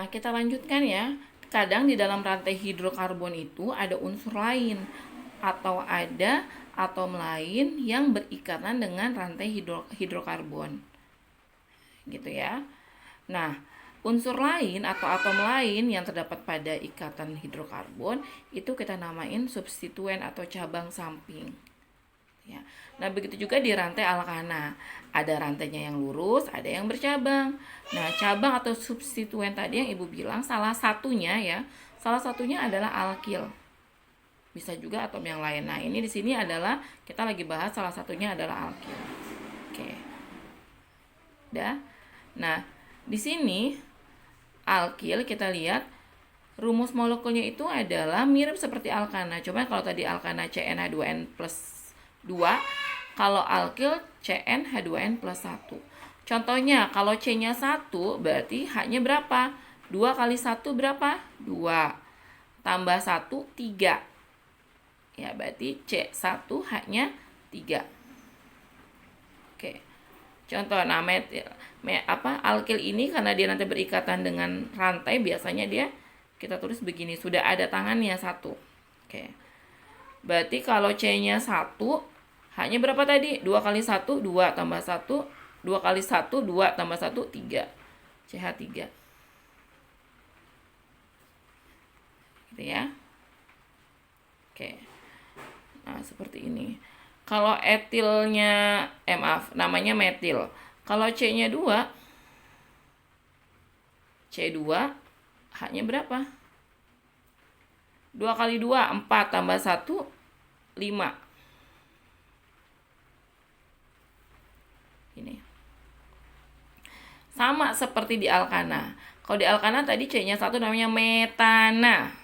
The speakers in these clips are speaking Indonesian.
Nah, kita lanjutkan ya. Kadang di dalam rantai hidrokarbon itu ada unsur lain atau ada atom lain yang berikatan dengan rantai hidrokarbon. Gitu ya. Nah, unsur lain atau atom lain yang terdapat pada ikatan hidrokarbon itu kita namain substituen atau cabang samping. Ya. Nah, begitu juga di rantai alkana. Ada rantainya yang lurus, ada yang bercabang. Nah, cabang atau substituen tadi yang Ibu bilang salah satunya ya, salah satunya adalah alkil. Bisa juga atom yang lain. Nah, ini di sini adalah kita lagi bahas salah satunya adalah alkil. Oke. Dah. Nah, di sini alkil kita lihat rumus molekulnya itu adalah mirip seperti alkana. Cuma kalau tadi alkana CnH2n plus 2, kalau alkil CnH2n plus 1. Contohnya kalau C-nya 1 berarti H-nya berapa? 2 kali 1 berapa? 2. Tambah 1, 3. Ya, berarti C1 H-nya 3. Oke. Contoh, nah alkil ini karena dia nanti berikatan dengan rantai, biasanya dia kita tulis begini, sudah ada tangannya 1. Oke. Berarti kalau C-nya 1, H-nya berapa tadi? 2 kali 1, 2 tambah 1, 2 kali 1, 2 tambah 1, 3. CH3. Gitu ya. Oke. Nah, seperti ini. Kalau etilnya, maaf, namanya metil. Kalau C-nya 2, C2, H-nya berapa? 2 kali 2, 4 tambah 1, 5. Ini. Sama seperti di alkana. Kalau di alkana tadi C-nya 1 namanya metana.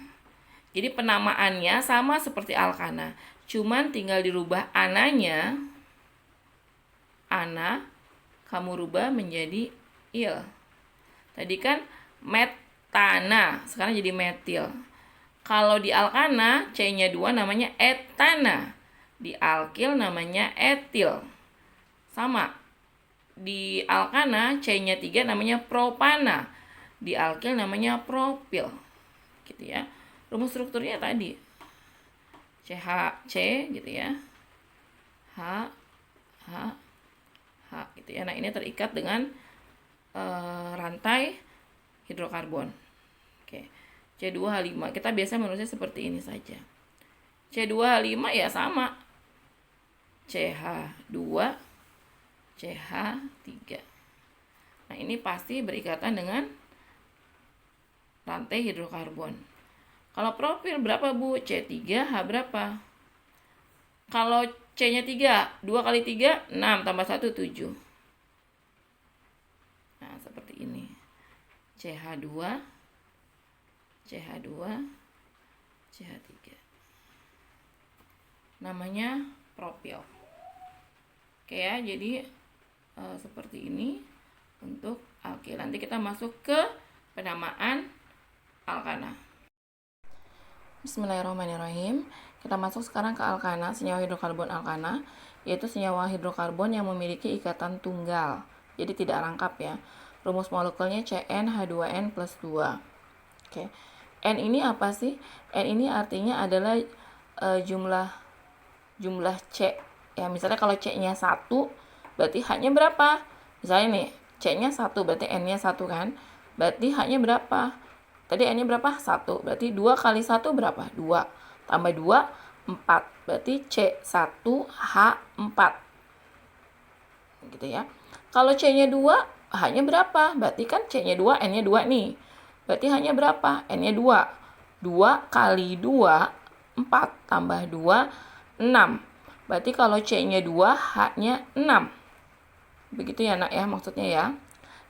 Jadi penamaannya sama seperti alkana. Cuman tinggal dirubah ananya. Ana kamu rubah menjadi il. Tadi kan metana, sekarang jadi metil. Kalau di alkana C-nya 2 namanya etana. Di alkil namanya etil. Sama. Di alkana C-nya 3 namanya propana. Di alkil namanya propil. Gitu ya. Rumus strukturnya tadi. CH gitu ya. H gitu ya. Nah, ini terikat dengan rantai hidrokarbon. Oke. C2H5. Kita biasa menulisnya seperti ini saja. C2H5 ya sama. CH2 CH3. Nah, ini pasti berikatan dengan rantai hidrokarbon. Kalau propil berapa, Bu? C3H berapa? Kalau C-nya 3, 2 kali 3, 6, tambah 1, 7. Nah, seperti ini. CH2, CH2, CH3. Namanya propil. Oke ya, jadi seperti ini untuk alkil. Nanti kita masuk ke penamaan alkana. Bismillahirrahmanirrahim. Kita masuk sekarang ke alkana, senyawa hidrokarbon alkana, yaitu senyawa hidrokarbon yang memiliki ikatan tunggal. Jadi tidak rangkap ya. Rumus molekulnya CnH2n plus 2. Oke. N ini apa sih? N ini artinya adalah jumlah C. Ya, misalnya kalau C-nya 1, berarti H-nya berapa? Misalnya nih, C-nya 1, berarti N-nya 1 kan? Berarti H-nya berapa? Tadi N-nya berapa? 1. Berarti 2 kali 1 berapa? 2. Tambah 2, 4. Berarti C1H4. Gitu ya. Kalau C-nya 2, H-nya berapa? Berarti kan C-nya 2, N-nya 2 nih. Berarti H-nya berapa? N-nya 2. 2 kali 2, 4. Tambah 2, 6. Berarti kalau C-nya 2, H-nya 6. Begitu ya, Nak ya, maksudnya ya.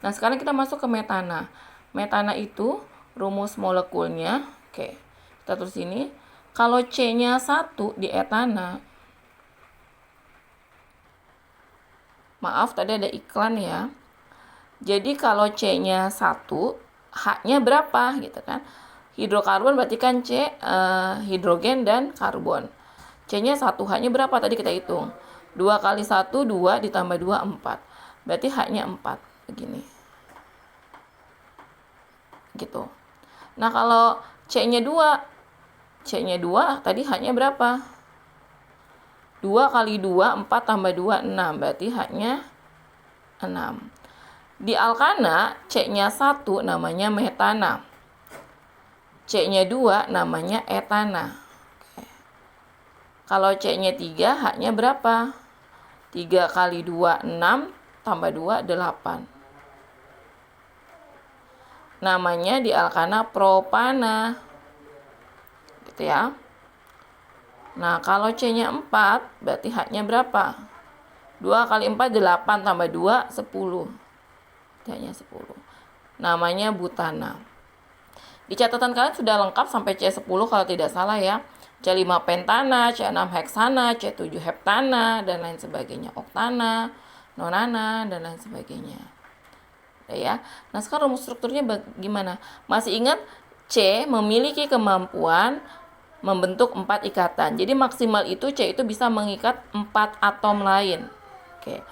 Nah, sekarang kita masuk ke metana. Metana itu rumus molekulnya, oke, kita tulis ini. Kalau C-nya 1 di etana, maaf tadi ada iklan ya. Jadi kalau C-nya 1, H-nya berapa gitu kan? Hidrokarbon berarti kan C hidrogen dan karbon. C-nya 1, H-nya berapa tadi kita hitung? 2 kali 1, 2 ditambah 2, 4. Berarti H-nya 4. Begini. gitu. Nah, kalau C-nya 2, C-nya 2 tadi H-nya berapa? 2 kali 2, 4 tambah 2, 6. Berarti H-nya 6. Di alkana, C-nya 1 namanya metana. C-nya 2 namanya etana. Kalau C-nya 3, H-nya berapa? 3 kali 2, 6, tambah 2, 8. Namanya di alkana propana. Gitu ya. Nah, kalau C-nya 4, berarti H-nya berapa? 2 kali 4, 8, tambah 2, 10. H-nya 10. Namanya butana. Di catatan kalian sudah lengkap sampai C10 kalau tidak salah ya. C5 pentana, C6 heksana, C7 heptana, dan lain sebagainya. Oktana, nonana, dan lain sebagainya. Ya. Nah, sekarang rumus strukturnya bagaimana? Masih ingat C memiliki kemampuan membentuk 4 ikatan. Jadi maksimal itu C itu bisa mengikat 4 atom lain. Oke.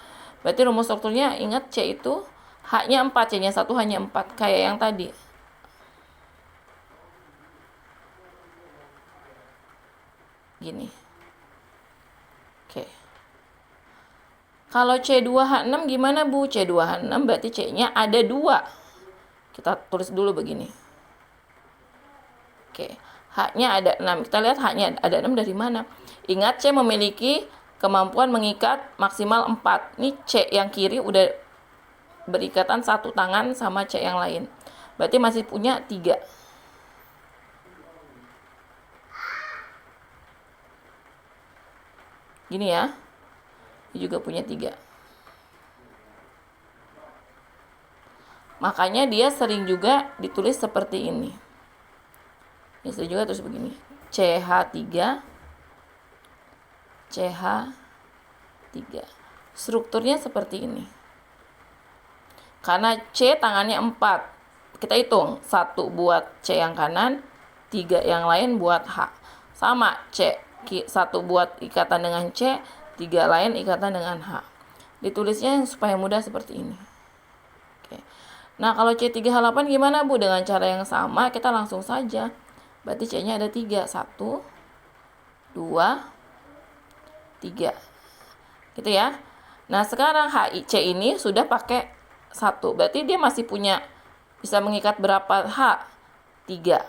Berarti rumus strukturnya ingat C itu H-nya 4, C-nya 1 hanya 4 kayak yang tadi. Gini. Oke. Kalau C2H6 gimana, Bu? C2H6 berarti C-nya ada 2. Kita tulis dulu begini. Oke. H-nya ada 6. Kita lihat H-nya ada 6 dari mana? Ingat C memiliki kemampuan mengikat maksimal 4. Ini C yang kiri udah berikatan satu tangan sama C yang lain. Berarti masih punya 3. Gini ya. Ini juga punya 3. Makanya dia sering juga ditulis seperti ini. Ini sering juga terus begini. CH3 CH3. Strukturnya seperti ini. Karena C tangannya 4. Kita hitung. 1 buat C yang kanan, 3 yang lain buat H. Sama C. 1 buat ikatan dengan C, 3 lain ikatan dengan H. Ditulisnya supaya mudah seperti ini. Oke. Nah, kalau C3H8 gimana, Bu? Dengan cara yang sama, kita langsung saja. Berarti C-nya ada 3. 1, 2, 3. Gitu ya. Nah, sekarang C ini sudah pakai 1. Berarti dia masih punya, bisa mengikat berapa H? 3.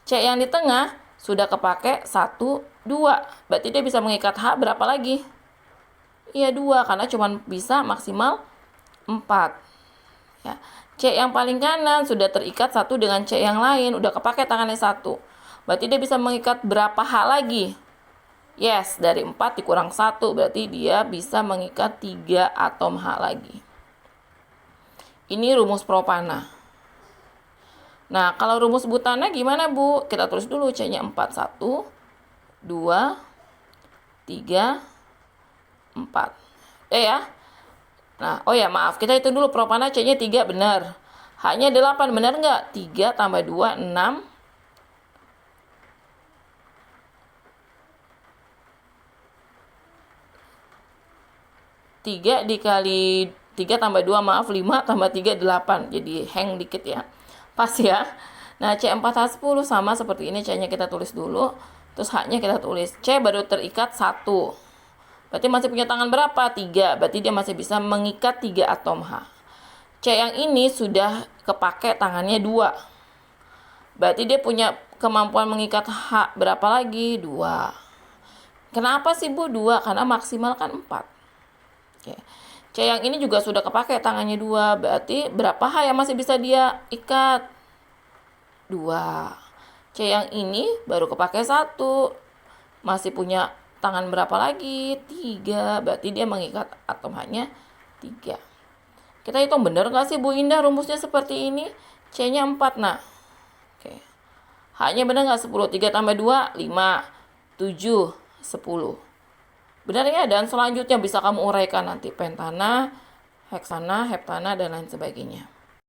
C yang di tengah sudah kepake 1, 2. Berarti dia bisa mengikat H berapa lagi? Iya 2, karena cuma bisa maksimal 4. Ya. C yang paling kanan sudah terikat 1 dengan C yang lain. Udah kepake tangannya 1. Berarti dia bisa mengikat berapa H lagi? Yes, dari 4 dikurang 1. Berarti dia bisa mengikat 3 atom H lagi. Ini rumus propana. Nah, kalau rumus butana gimana, Bu? Kita tulis dulu C-nya 4. 1, 2, 3, 4. Ya. Nah, oh ya, maaf. Kita hitung dulu propana C-nya 3, benar. H-nya 8, benar nggak? 3 tambah 2, 6. 3 dikali 3 tambah 2, maaf, 5 tambah 3, 8. Jadi hang dikit ya. Pas ya. Nah, C4H10 sama seperti ini. C-nya kita tulis dulu. Terus H-nya kita tulis. C baru terikat 1. Berarti masih punya tangan berapa? 3. Berarti dia masih bisa mengikat 3 atom H. C yang ini sudah kepake tangannya 2. Berarti dia punya kemampuan mengikat H berapa lagi? 2. Kenapa sih, Bu? 2? Karena maksimal kan 4. Oke. C yang ini juga sudah kepake tangannya 2. Berarti berapa H yang masih bisa dia ikat? 2. C yang ini baru kepake 1. Masih punya tangan berapa lagi? 3. Berarti dia mengikat atom H-nya 3. Kita hitung benar nggak sih, Bu Indah, rumusnya seperti ini? C-nya 4, nah. Oke. H-nya benar nggak? 10. 3 tambah 2, 5. 7, 10. Benar ya, dan selanjutnya bisa kamu uraikan nanti pentana, heksana, heptana, dan lain sebagainya.